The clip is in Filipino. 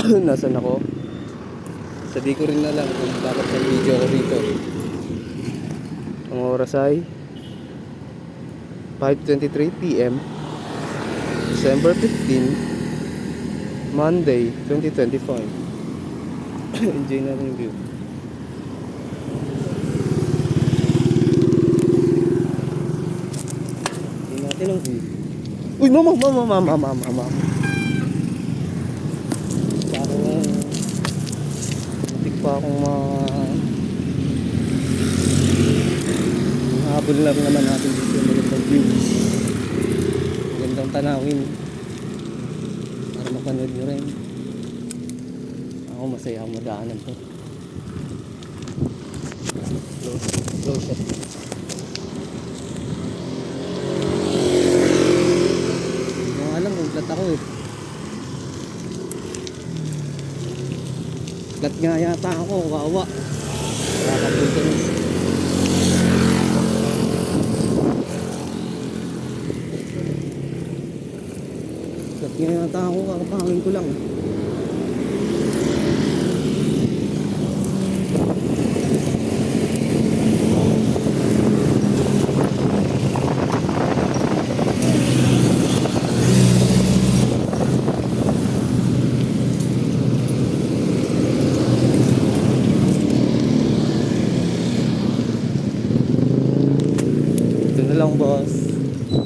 Nasaan ako? Sabi ko rin na lang kung bakit nag-video ako rito. Ang oras ay 5:23 PM, December 15, Monday 2025. Enjoy natin yung view. Enjoy natin ang view. Uy, mama. Parang matik pa akong habol lang naman natin dito yung magandang views, magandang tanawin para mapanood nyo rin. Ako masaya akong madaanan to. Close shot. Hindi ko alam kung flat ako eh. Flat nga yata ako, kawa. Nakakapunta rin. Flat nga yata ako, kakapangin ko lang.